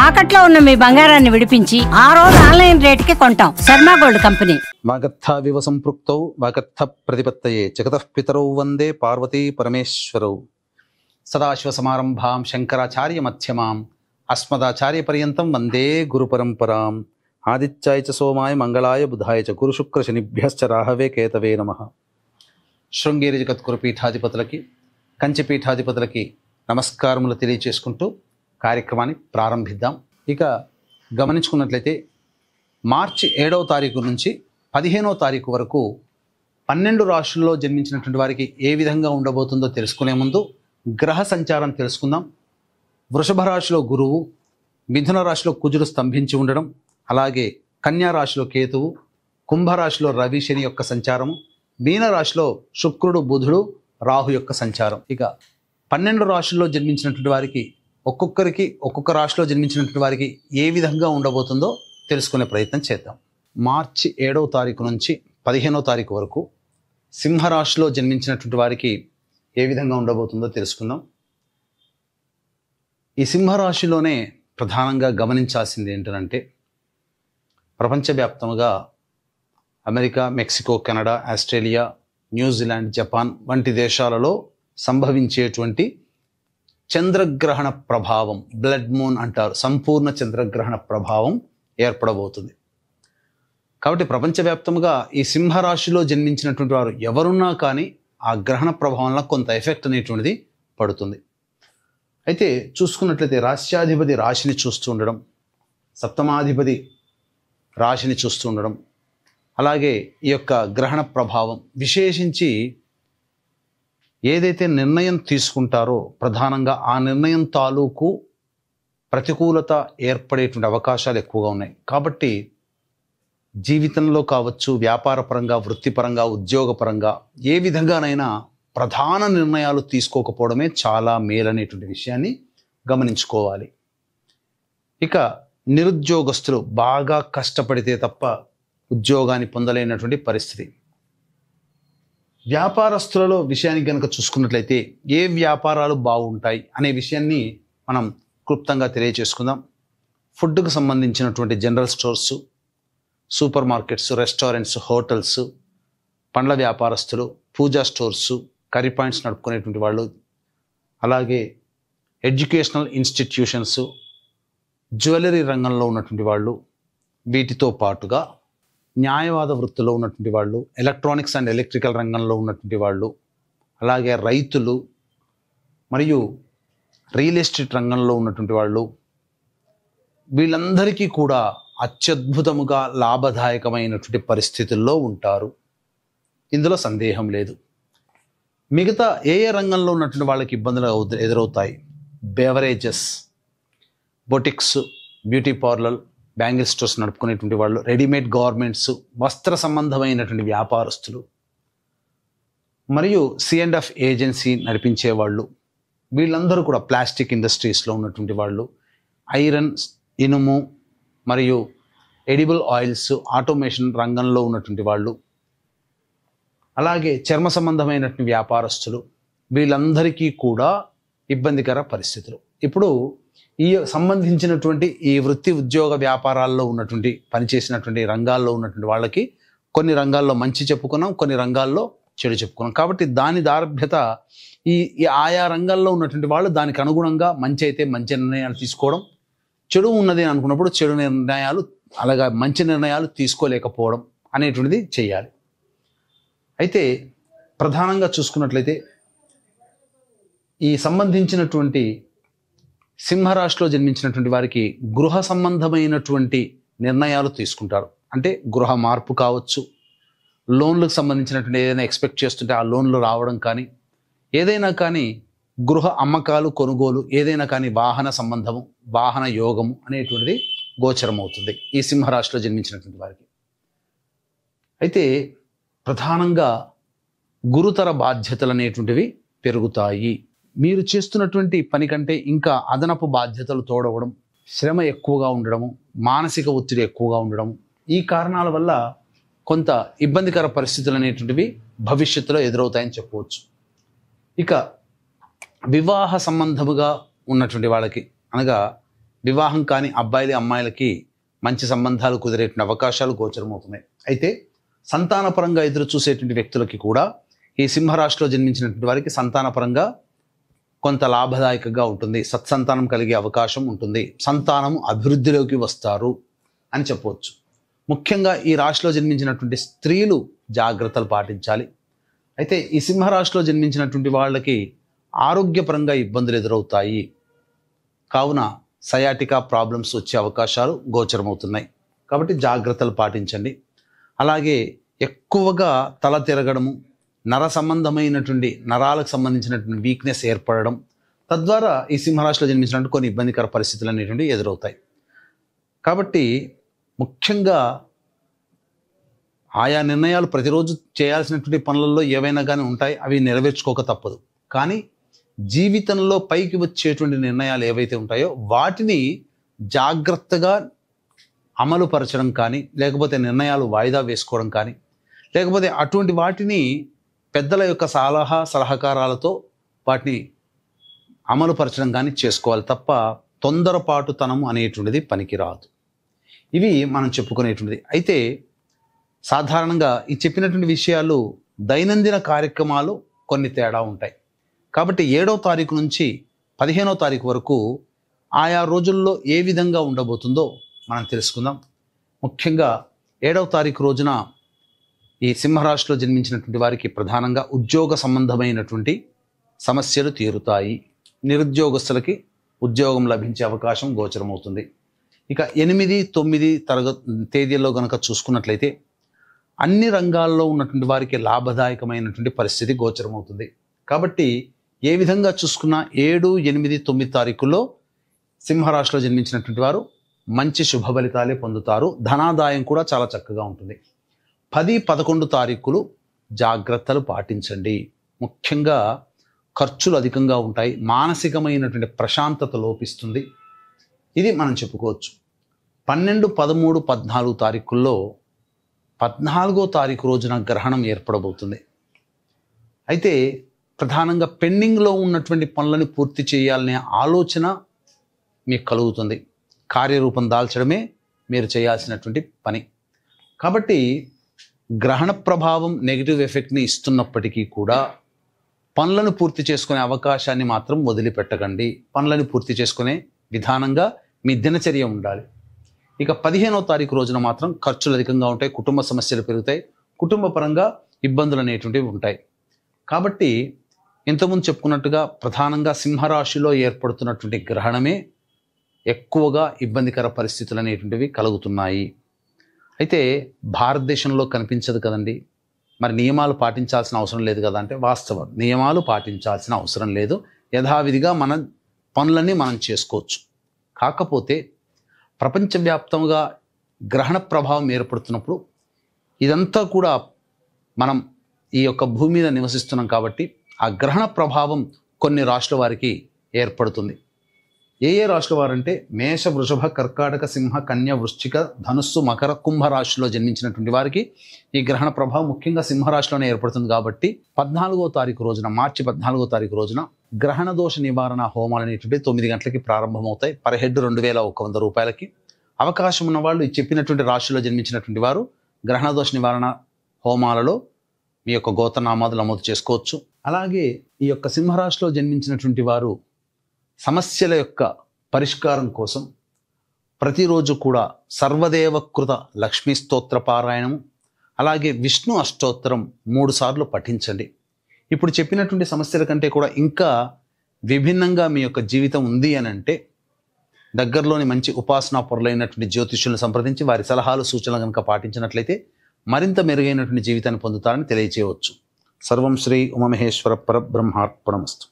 తాకట్లో ఉన్న మీ బంగారాన్ని విడిపించి ఆ రోజు ఆన్లైన్ రేటుకి కొంటాం. Sharma gold company. వాగర్థావివ సంపృక్తౌ వాగర్థ ప్రతిపత్తయే జగతః పితరౌ వందే పార్వతీ పరమేశ్వరౌ. సదాశివ సమారంభాం శంకరాచార్య మధ్యమాం అస్మదాచార్య పర్యంతం వందే గురు పరంపరాం. ఆదిత్యాయ చ సోమాయ మంగళాయ బుధాయ చ గురు శుక్ర శనిభ్యశ్చ రాహవే కేతవే నమః. శృంగేరి జగద్గురు పీఠాధిపతులకి కంచి పీఠాధిపతులకి నమస్కారములు తెలియచేసుకుంటూ కార్యక్రమాన్ని ప్రారంభిద్దాం. ఇక గమనించుకున్నట్లయితే మార్చి 7వ తారీఖు నుంచి 15వ తారీఖు వరకు 12 రాశుల్లో జన్మించినటువంటి వారికి ఏ విధంగా ఉండబోతుందో తెలుసుకునే ముందు గ్రహ సంచారం తెలుసుకుందాం. వృషభ రాశిలో గురువు, మిథున రాశిలో కుజుడు స్తంభించి ఉండడం, అలాగే కన్యా రాశిలో కేతువు, కుంభరాశిలో రవి శని యొక్క సంచారము, మీన రాశిలో శుక్రుడు బుధుడు రాహు యొక్క సంచారం. ఇక 12 రాశుల్లో జన్మించినటువంటి వారికి ఒక్కొక్కరికి ఒక్కొక్క రాశిలో జన్మించినటువంటి వారికి ఏ విధంగా ఉండబోతుందో తెలుసుకునే ప్రయత్నం చేద్దాం. మార్చి 7వ తారీఖు నుంచి 15వ తారీఖు వరకు సింహరాశిలో జన్మించినటువంటి వారికి ఏ విధంగా ఉండబోతుందో తెలుసుకుందాం. ఈ సింహరాశిలోనే ప్రధానంగా గమనించాల్సింది ఏంటంటే ప్రపంచవ్యాప్తంగా America, Mexico, Canada, Australia, New Zealand, Japan వంటి దేశాలలో సంభవించేటువంటి చంద్రగ్రహణ ప్రభావం, బ్లడ్ మూన్ అంటారు, సంపూర్ణ చంద్రగ్రహణ ప్రభావం ఏర్పడబోతుంది. కాబట్టి ప్రపంచవ్యాప్తంగా ఈ సింహరాశిలో జన్మించినటువంటి వారు ఎవరున్నా కానీ ఆ గ్రహణ ప్రభావంలో కొంత ఎఫెక్ట్ అనేటువంటిది పడుతుంది. అయితే చూసుకున్నట్లయితే రాశ్యాధిపతి రాశిని చూస్తూ ఉండడం, సప్తమాధిపతి రాశిని చూస్తూ ఉండడం, అలాగే ఈ యొక్క గ్రహణ ప్రభావం విశేషించి ఏదైతే నిర్ణయం తీసుకుంటారో ప్రధానంగా ఆ నిర్ణయం తాలూకు ప్రతికూలత ఏర్పడేటువంటి అవకాశాలు ఎక్కువగా ఉన్నాయి. కాబట్టి జీవితంలో కావచ్చు, వ్యాపారపరంగా, వృత్తిపరంగా, ఉద్యోగపరంగా ఏ విధంగానైనా ప్రధాన నిర్ణయాలు తీసుకోకపోవడమే చాలా మేలనేటువంటి విషయాన్ని గమనించుకోవాలి. ఇక నిరుద్యోగస్తులు బాగా కష్టపడితే తప్ప ఉద్యోగాన్ని పొందలేనటువంటి పరిస్థితి. వ్యాపారస్తులలో విషయానికి కనుక చూసుకున్నట్లయితే ఏ వ్యాపారాలు బాగుంటాయి అనే విషయాన్ని మనం క్లుప్తంగా తెలియజేసుకుందాం. ఫుడ్కు సంబంధించినటువంటి general stores, super markets, restaurants, hotels, పండ్ల వ్యాపారస్తులు, పూజా స్టోర్సు, కర్రీ పాయింట్స్ నడుపుకునేటువంటి వాళ్ళు, అలాగే ఎడ్యుకేషనల్ ఇన్స్టిట్యూషన్స్, జ్యువెలరీ రంగంలో ఉన్నటువంటి వాళ్ళు, వీటితో పాటుగా న్యాయవాద వృత్తిలో ఉన్నటువంటి వాళ్ళు, ఎలక్ట్రానిక్స్ అండ్ ఎలక్ట్రికల్ రంగంలో ఉన్నటువంటి వాళ్ళు, అలాగే రైతులు మరియు రియల్ ఎస్టేట్ రంగంలో ఉన్నటువంటి వాళ్ళు, వీళ్ళందరికీ కూడా అత్యద్భుతముగా లాభదాయకమైనటువంటి పరిస్థితుల్లో ఉంటారు. ఇందులో సందేహం లేదు. మిగతా ఏ రంగంలో ఉన్నటువంటి వాళ్ళకి ఇబ్బందులు ఎదురవుతాయి? Beverages, boutiques, beauty parlour, bangle stores నడుపుకునేటువంటి వాళ్ళు, రెడీమేడ్ గార్మెంట్స్, వస్త్ర సంబంధమైనటువంటి వ్యాపారస్తులు, మరియు C&F ఏజెన్సీ నడిపించే వాళ్ళు, వీళ్ళందరూ కూడా ప్లాస్టిక్ ఇండస్ట్రీస్లో ఉన్నటువంటి వాళ్ళు, ఐరన్, ఇనుము మరియు ఎడిబుల్ ఆయిల్స్, ఆటోమేషన్ రంగంలో ఉన్నటువంటి వాళ్ళు, అలాగే చర్మ సంబంధమైనటువంటి వ్యాపారస్తులు, వీళ్ళందరికీ కూడా ఇబ్బందికర పరిస్థితులు. ఇప్పుడు ఈ సంబంధించినటువంటి ఈ వృత్తి ఉద్యోగ వ్యాపారాల్లో ఉన్నటువంటి పనిచేసినటువంటి రంగాల్లో ఉన్నటువంటి వాళ్ళకి కొన్ని రంగాల్లో మంచి చెప్పుకున్నాం, కొన్ని రంగాల్లో చెడు చెప్పుకున్నాం. కాబట్టి దాని దార్భ్యత ఈ ఆయా రంగాల్లో ఉన్నటువంటి వాళ్ళు దానికి అనుగుణంగా మంచి అయితే మంచి నిర్ణయాలు తీసుకోవడం, చెడు ఉన్నది అని అనుకున్నప్పుడు చెడు నిర్ణయాలు, అలాగా మంచి నిర్ణయాలు తీసుకోలేకపోవడం అనేటువంటిది చేయాలి. అయితే ప్రధానంగా చూసుకున్నట్లయితే ఈ సంబంధించినటువంటి సింహరాశిలో జన్మించినటువంటి వారికి గృహ సంబంధమైనటువంటి నిర్ణయాలు తీసుకుంటారు. అంటే గృహ మార్పు కావచ్చు, లోన్లకు సంబంధించినటువంటి ఏదైనా ఎక్స్పెక్ట్ చేస్తుంటే ఆ లోన్లు రావడం కానీ, ఏదైనా కానీ గృహ అమ్మకాలు, కొనుగోలు, ఏదైనా కానీ వాహన సంబంధము, వాహన యోగము అనేటువంటిది గోచరం అవుతుంది ఈ సింహరాశిలో జన్మించినటువంటి వారికి. అయితే ప్రధానంగా గురుతర బాధ్యతలు అనేటువంటివి పెరుగుతాయి. మీరు చేస్తున్నటువంటి పని కంటే ఇంకా అదనపు బాధ్యతలు తోడవడం, శ్రమ ఎక్కువగా ఉండడము, మానసిక ఒత్తిడి ఎక్కువగా ఉండడం, ఈ కారణాల వల్ల కొంత ఇబ్బందికర పరిస్థితులు అనేటువంటివి భవిష్యత్తులో ఎదురవుతాయని చెప్పవచ్చు. ఇక వివాహ సంబంధముగా ఉన్నటువంటి వాళ్ళకి, అనగా వివాహం కాని అబ్బాయిలు అమ్మాయిలకి మంచి సంబంధాలు కుదిరేటువంటి అవకాశాలు గోచరమవుతున్నాయి. అయితే సంతానపరంగా ఎదురు చూసేటువంటి వ్యక్తులకి కూడా ఈ సింహరాశిలో జన్మించినటువంటి వారికి సంతానపరంగా కొంత లాభదాయకంగా ఉంటుంది. సత్సంతానం కలిగే అవకాశం ఉంటుంది. సంతానం అభివృద్ధిలోకి వస్తారు అని చెప్పవచ్చు. ముఖ్యంగా ఈ రాశిలో జన్మించినటువంటి స్త్రీలు జాగ్రత్తలు పాటించాలి. అయితే ఈ సింహరాశిలో జన్మించినటువంటి వాళ్ళకి ఆరోగ్యపరంగా ఇబ్బందులు ఎదురవుతాయి. కావున సయాటికా ప్రాబ్లమ్స్ వచ్చే అవకాశాలు గోచరమవుతున్నాయి. కాబట్టి జాగ్రత్తలు పాటించండి. అలాగే ఎక్కువగా తల తిరగడము, నర సంబంధమైనటువంటి నరాలకు సంబంధించినటువంటి వీక్నెస్ ఏర్పడడం, తద్వారా ఈ సింహరాశిలో జన్మించినటువంటి కొన్ని ఇబ్బందికర పరిస్థితులు అనేటువంటివి ఎదురవుతాయి. కాబట్టి ముఖ్యంగా ఆయా నిర్ణయాలు ప్రతిరోజు చేయాల్సినటువంటి పనులలో ఏవైనా కానీ ఉంటాయి, అవి నెరవేర్చుకోక తప్పదు. కానీ జీవితంలో పైకి వచ్చేటువంటి నిర్ణయాలు ఏవైతే ఉంటాయో వాటిని జాగ్రత్తగా అమలుపరచడం కానీ, లేకపోతే నిర్ణయాలు వాయిదా వేసుకోవడం కానీ, లేకపోతే అటువంటి వాటిని పెద్దల యొక్క సలహాకారాలతో వాటిని అమలుపరచడం కానీ చేసుకోవాలి తప్ప తొందరపాటుతనము అనేటువంటిది పనికిరాదు. ఇవి మనం చెప్పుకునేటువంటిది. అయితే సాధారణంగా ఈ చెప్పినటువంటి విషయాలు దైనందిన కార్యక్రమాలు కొన్ని తేడా ఉంటాయి. కాబట్టి 7వ తారీఖు నుంచి 15వ తారీఖు వరకు ఆయా రోజుల్లో ఏ విధంగా ఉండబోతుందో మనం తెలుసుకుందాం. ముఖ్యంగా 7వ తారీఖు రోజున ఈ సింహరాశిలో జన్మించినటువంటి వారికి ప్రధానంగా ఉద్యోగ సంబంధమైనటువంటి సమస్యలు తీరుతాయి. నిరుద్యోగస్తులకి ఉద్యోగం లభించే అవకాశం గోచరమవుతుంది. ఇక 8, 9 తేదీల్లో కనుక చూసుకున్నట్లయితే అన్ని రంగాల్లో ఉన్నటువంటి వారికి లాభదాయకమైనటువంటి పరిస్థితి గోచరమవుతుంది. కాబట్టి ఏ విధంగా చూసుకున్నా 7, 8, 9 తారీఖుల్లో సింహరాశిలో జన్మించినటువంటి వారు మంచి శుభ ఫలితాలే పొందుతారు. ధనాదాయం కూడా చాలా చక్కగా ఉంటుంది. 10, 11 తారీఖులు జాగ్రత్తలు పాటించండి. ముఖ్యంగా ఖర్చులు అధికంగా ఉంటాయి. మానసికమైనటువంటి ప్రశాంతత లోపిస్తుంది. ఇది మనం చెప్పుకోవచ్చు. 12, 13, 14 తారీఖుల్లో 14వ తారీఖు రోజున గ్రహణం ఏర్పడబోతుంది. అయితే ప్రధానంగా పెండింగ్లో ఉన్నటువంటి పనులను పూర్తి చేయాలనే ఆలోచన మీకు కలుగుతుంది. కార్యరూపం దాల్చడమే మీరు చేయాల్సినటువంటి పని. కాబట్టి గ్రహణ ప్రభావం నెగిటివ్ ఎఫెక్ట్ని ఇస్తున్నప్పటికీ కూడా పనులను పూర్తి చేసుకునే అవకాశాన్ని మాత్రం వదిలిపెట్టకండి. పనులను పూర్తి చేసుకునే విధానంగా మీ దినచర్య ఉండాలి. ఇక 15వ తారీఖు రోజున మాత్రం ఖర్చులు అధికంగా ఉంటాయి. కుటుంబ సమస్యలు పెరుగుతాయి. కుటుంబ పరంగా ఇబ్బందులు అనేటువంటివి ఉంటాయి. కాబట్టి ఇంతకుముందు చెప్పుకున్నట్టుగా ప్రధానంగా సింహరాశిలో ఏర్పడుతున్నటువంటి గ్రహణమే ఎక్కువగా ఇబ్బందికర పరిస్థితులు అనేటువంటివి కలుగుతున్నాయి. అయితే భారతదేశంలో కనిపించదు కదండి, మరి నియమాలు పాటించాల్సిన అవసరం లేదు కదా అంటే వాస్తవం. నియమాలు పాటించాల్సిన అవసరం లేదు. యథావిధిగా మన పనులన్నీ మనం చేసుకోవచ్చు. కాకపోతే ప్రపంచవ్యాప్తంగా గ్రహణ ప్రభావం ఏర్పడుతున్నప్పుడు ఇదంతా కూడా మనం ఈ యొక్క భూమి మీద నివసిస్తున్నాం కాబట్టి ఆ గ్రహణ ప్రభావం కొన్ని రాశుల వారికి ఏర్పడుతుంది. ఏ రాశుల వారంటే మేష, వృషభ, కర్కాటక, సింహ, కన్య, వృశ్చిక, ధనుస్సు, మకర, కుంభ రాశిలో జన్మించినటువంటి వారికి ఈ గ్రహణ ప్రభావం ముఖ్యంగా సింహరాశిలోనే ఏర్పడుతుంది. కాబట్టి 14వ తారీఖు రోజున, మార్చి 14వ తారీఖు రోజున గ్రహణ దోష నివారణ హోమాలు అనేటువంటి 9 గంటలకి ప్రారంభమవుతాయి. పర్ హెడ్ 2100 రూపాయలకి. అవకాశం ఉన్న వాళ్ళు ఈ చెప్పినటువంటి రాశిలో జన్మించినటువంటి వారు గ్రహణ దోష నివారణ హోమాలలో మీ యొక్క గోత్రనామాలు నమోదు చేసుకోవచ్చు. అలాగే ఈ యొక్క సింహరాశిలో జన్మించినటువంటి వారు సమస్యల యొక్క పరిష్కారం కోసం ప్రతిరోజు కూడా సర్వదేవకృత లక్ష్మీ స్తోత్ర పారాయణం, అలాగే విష్ణు అష్టోత్తరం 3 సార్లు పఠించండి. ఇప్పుడు చెప్పినటువంటి సమస్యల కంటే కూడా ఇంకా విభిన్నంగా మీ యొక్క జీవితం ఉంది అని అంటే దగ్గరలోని మంచి ఉపాసనా పొరలైనటువంటి జ్యోతిష్యులను సంప్రదించి వారి సలహాలు సూచనలు కనుక పాటించినట్లయితే మరింత మెరుగైనటువంటి జీవితాన్ని పొందుతారని తెలియచేయవచ్చు. సర్వం శ్రీ ఉమామహేశ్వర పరబ్రహ్మార్పణమస్తు.